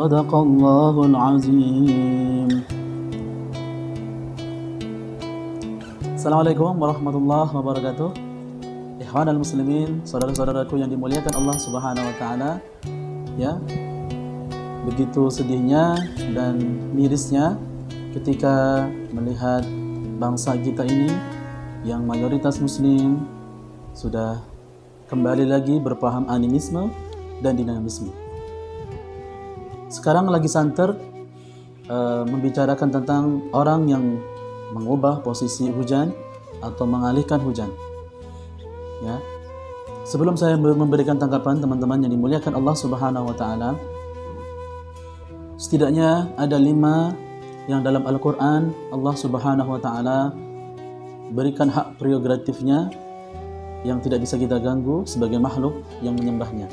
Sadaqallahul azim. Assalamualaikum warahmatullahi wabarakatuh. Ikhwanal muslimin, saudara-saudaraku yang dimuliakan Allah Subhanahu wa taala. Ya. Begitu sedihnya dan mirisnya ketika melihat bangsa kita ini yang mayoritas muslim sudah kembali lagi berpaham animisme dan dinamisme. Sekarang lagi santer membicarakan tentang orang yang mengubah posisi hujan atau mengalihkan hujan. Ya. Sebelum saya memberikan tanggapan teman-teman yang dimuliakan Allah Subhanahu wa taala, setidaknya ada 5 yang dalam Al-Qur'an Allah Subhanahu wa taala berikan hak prerogatifnya yang tidak bisa kita ganggu sebagai makhluk yang menyembahnya.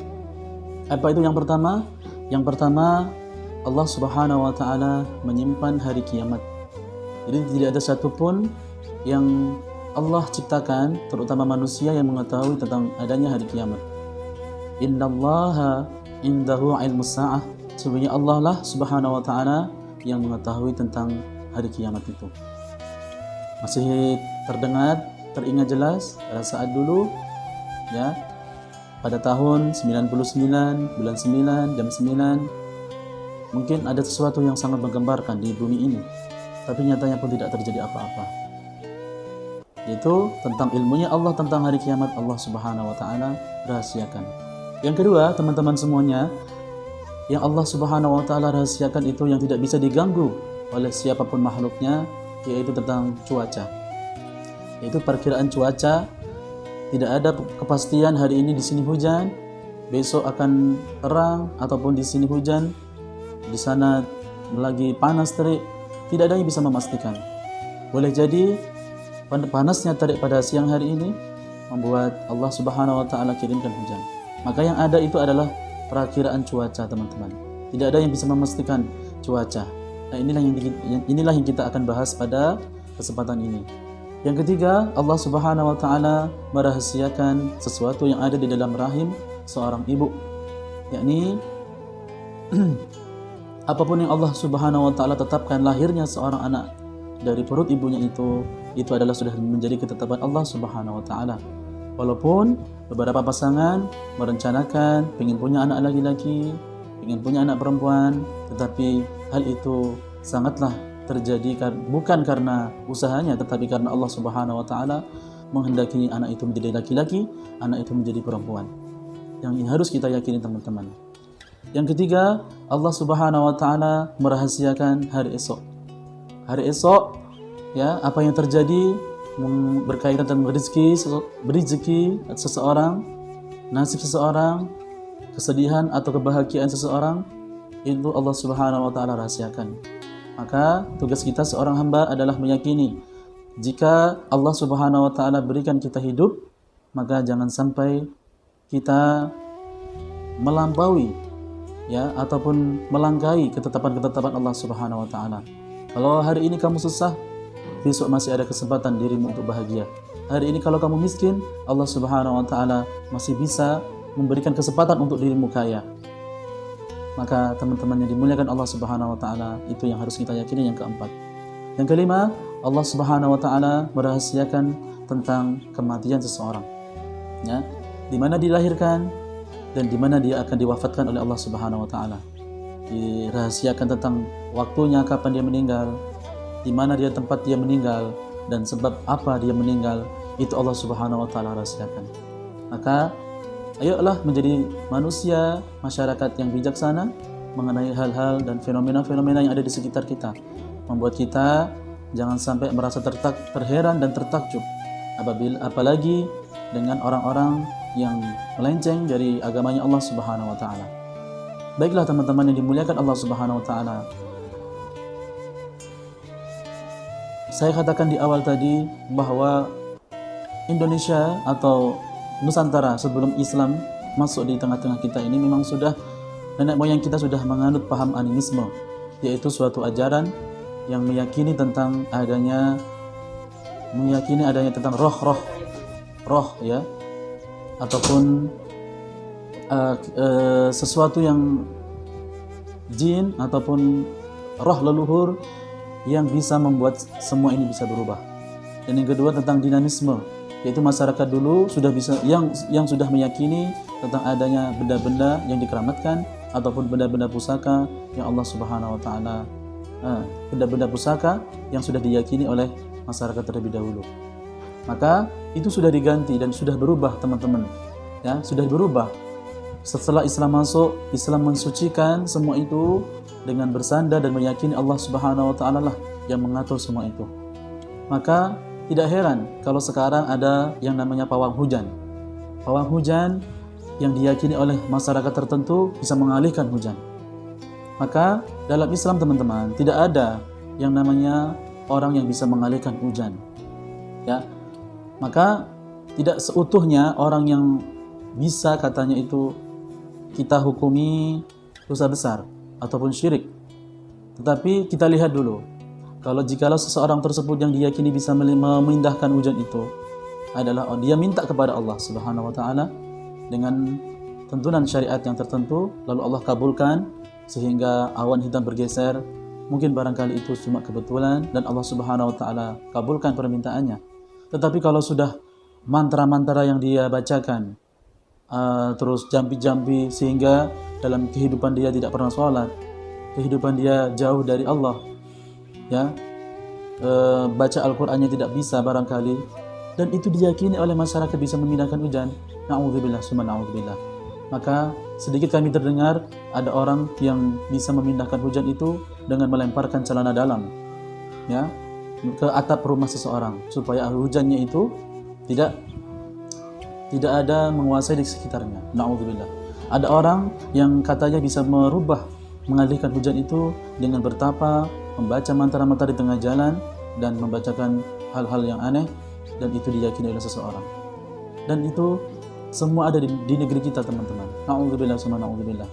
Apa itu yang pertama? Yang pertama, Allah Subhanahu wa taala menyimpan hari kiamat. Jadi tidak ada satupun yang Allah ciptakan, terutama manusia, yang mengetahui tentang adanya hari kiamat. Innallaha indahu ilmus sa'ah. Sebenarnya Allah lah Subhanahu wa taala yang mengetahui tentang hari kiamat itu. Masih teringat jelas pada saat dulu, ya, pada tahun 99, bulan 9, jam 9, mungkin ada sesuatu yang sangat menggemparkan di bumi ini, tapi nyatanya pun tidak terjadi apa-apa. Itu tentang ilmunya Allah tentang hari kiamat, Allah Subhanahu wa taala rahasiakan. Yang kedua, teman-teman semuanya, yang Allah Subhanahu wa taala rahasiakan itu yang tidak bisa diganggu oleh siapapun makhluknya, yaitu tentang cuaca. Yaitu perkiraan cuaca. Tidak ada kepastian hari ini di sini hujan, besok akan terang, ataupun di sini hujan, di sana lagi panas terik. Tidak ada yang bisa memastikan. Boleh jadi panasnya terik pada siang hari ini membuat Allah Subhanahu wa taala kirimkan hujan. Maka yang ada itu adalah perakiraan cuaca, teman-teman. Tidak ada yang bisa memastikan cuaca. Nah, inilah yang kita akan bahas pada kesempatan ini. Yang ketiga, Allah Subhanahu wa taala merahasiakan sesuatu yang ada di dalam rahim seorang ibu. Yakni apapun yang Allah Subhanahu wa taala tetapkan lahirnya seorang anak dari perut ibunya itu adalah sudah menjadi ketetapan Allah Subhanahu wa taala. Walaupun beberapa pasangan merencanakan ingin punya anak laki-laki, ingin punya anak perempuan, tetapi hal itu sangatlah terjadi bukan karena usahanya, tetapi karena Allah Subhanahu wa taala menghendaki anak itu menjadi laki-laki, anak itu menjadi perempuan. Yang ini harus kita yakini, teman-teman. Yang ketiga, Allah Subhanahu wa taala merahasiakan hari esok. Hari esok, ya, apa yang terjadi berkaitan dengan rezeki seseorang, nasib seseorang, kesedihan atau kebahagiaan seseorang, itu Allah Subhanahu wa taala rahasiakan. Maka tugas kita seorang hamba adalah meyakini jika Allah Subhanahu wa taala berikan kita hidup, maka jangan sampai kita melampaui, ya, ataupun melangkahi ketetapan-ketetapan Allah Subhanahu wa taala. Kalau hari ini kamu susah, besok masih ada kesempatan dirimu untuk bahagia. Hari ini kalau kamu miskin, Allah Subhanahu wa taala masih bisa memberikan kesempatan untuk dirimu kaya. Maka teman-teman yang dimuliakan Allah Subhanahu wa taala, itu yang harus kita yakini. Yang keempat. Yang kelima, Allah Subhanahu wa taala merahasiakan tentang kematian seseorang. Ya, di mana dilahirkan dan di mana dia akan diwafatkan oleh Allah Subhanahu wa taala. Dirahasiakan tentang waktunya, kapan dia meninggal, di mana dia tempat dia meninggal, dan sebab apa dia meninggal, itu Allah Subhanahu wa taala rahasiakan. Maka ayolah menjadi manusia, masyarakat yang bijaksana mengenai hal-hal dan fenomena-fenomena yang ada di sekitar kita. Membuat kita jangan sampai merasa terheran dan tertakjub apalagi dengan orang-orang yang melenceng dari agamanya Allah Subhanahu wa taala. Baiklah teman-teman yang dimuliakan Allah Subhanahu wa taala. Saya katakan di awal tadi bahwa Indonesia atau Nusantara sebelum Islam masuk di tengah-tengah kita ini memang sudah, nenek moyang kita sudah menganut paham animisme, yaitu suatu ajaran yang meyakini adanya tentang roh, ya, ataupun sesuatu yang jin ataupun roh leluhur yang bisa membuat semua ini bisa berubah. Dan yang kedua tentang dinamisme, yaitu masyarakat dulu sudah bisa yang sudah meyakini tentang adanya benda-benda yang dikeramatkan ataupun benda-benda pusaka yang Allah Subhanahu wa taala benda-benda pusaka yang sudah diyakini oleh masyarakat terlebih dahulu. Maka itu sudah diganti dan sudah berubah, teman-teman. Ya, sudah berubah. Setelah Islam masuk, Islam mensucikan semua itu dengan bersandar dan meyakini Allah Subhanahu wa taala lah yang mengatur semua itu. Maka tidak heran kalau sekarang ada yang namanya pawang hujan. Pawang hujan yang diyakini oleh masyarakat tertentu bisa mengalihkan hujan. Maka dalam Islam, teman-teman, tidak ada yang namanya orang yang bisa mengalihkan hujan. Ya. Maka tidak seutuhnya orang yang bisa katanya itu kita hukumi dosa besar ataupun syirik. Tetapi kita lihat dulu, jikalau seseorang tersebut yang diyakini bisa memindahkan hujan itu adalah dia minta kepada Allah Subhanahu wa taala dengan tuntunan syariat yang tertentu, lalu Allah kabulkan sehingga awan hitam bergeser, mungkin barangkali itu cuma kebetulan dan Allah Subhanahu wa taala kabulkan permintaannya. Tetapi kalau sudah mantra-mantra yang dia bacakan terus jampi-jampi sehingga dalam kehidupan dia tidak pernah sholat, kehidupan dia jauh dari Allah, ya, baca Al-Qur'annya tidak bisa barangkali, dan itu diyakini oleh masyarakat bisa memindahkan hujan. Na'udzubillah summa na'udzubillah. Maka sedikit kami terdengar ada orang yang bisa memindahkan hujan itu dengan melemparkan celana dalam, ya, ke atap rumah seseorang supaya hujannya itu tidak ada menguasai di sekitarnya. Na'udzubillah. Ada orang yang katanya bisa mengalihkan hujan itu dengan bertapa, membaca mantra-mantra di tengah jalan dan membacakan hal-hal yang aneh, dan itu diyakini oleh seseorang. Dan itu semua ada di negeri kita, teman-teman. Na'udzubillah summa na'udzubillah.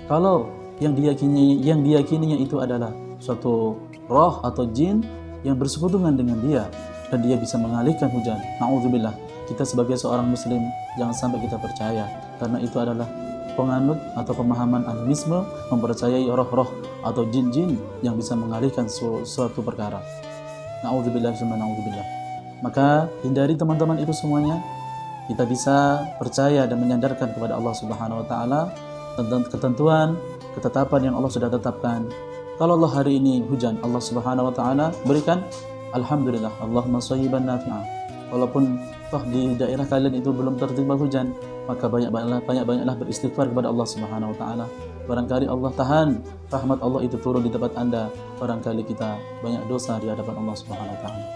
Kalau yang diyakininya itu adalah suatu roh atau jin yang bersekutuan dengan dia dan dia bisa mengalihkan hujan, na'udzubillah. Kita sebagai seorang muslim jangan sampai kita percaya, karena itu adalah penganut atau pemahaman animisme, mempercayai roh-roh atau jin-jin yang bisa mengalihkan suatu perkara. Na'udzubillah summa na'udzubillah. Maka hindari, teman-teman, itu semuanya. Kita bisa percaya dan menyandarkan kepada Allah Subhanahu wa taala tentang ketentuan, ketetapan yang Allah sudah tetapkan. Kalau Allah hari ini hujan, Allah Subhanahu wa taala berikan, alhamdulillah, Allahumma shayyiban nafi'an. Walaupun toh di daerah kalian itu belum tertimpa hujan, maka banyak-banyaklah beristighfar kepada Allah Subhanahu wa taala. Barangkali Allah tahan rahmat Allah itu turun di tempat Anda. Barangkali kita banyak dosa di hadapan Allah Subhanahu wa taala.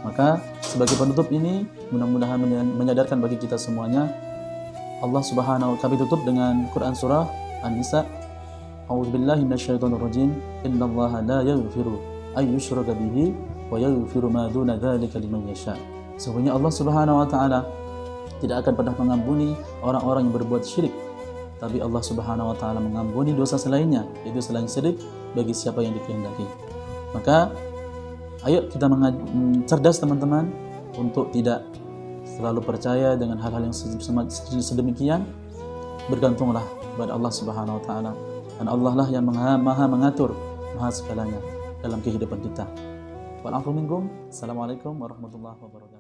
Maka sebagai penutup ini, mudah-mudahan menyadarkan bagi kita semuanya, Allah Subhanahu wa taala, kami tutup dengan Quran surah An-Nisa. A'udzubillahi minasyaitonirrajim. Innallaha la yaghfiru ay yushraka bihi wa yaghfiru ma duna dzalika liman yasha. Sesungguhnya Allah Subhanahu wa taala tidak akan pernah mengampuni orang-orang yang berbuat syirik, tapi Allah Subhanahu wa taala mengampuni dosa selainnya, yaitu selain syirik, bagi siapa yang dikehendaki. Maka ayo kita cerdas, teman-teman, untuk tidak selalu percaya dengan hal-hal yang sedemikian. Bergantunglah kepada Allah Subhanahu wa taala, dan Allah lah yang maha mengatur maha segalanya dalam kehidupan kita. Wal afu minkum. Assalamualaikum warahmatullahi wabarakatuh.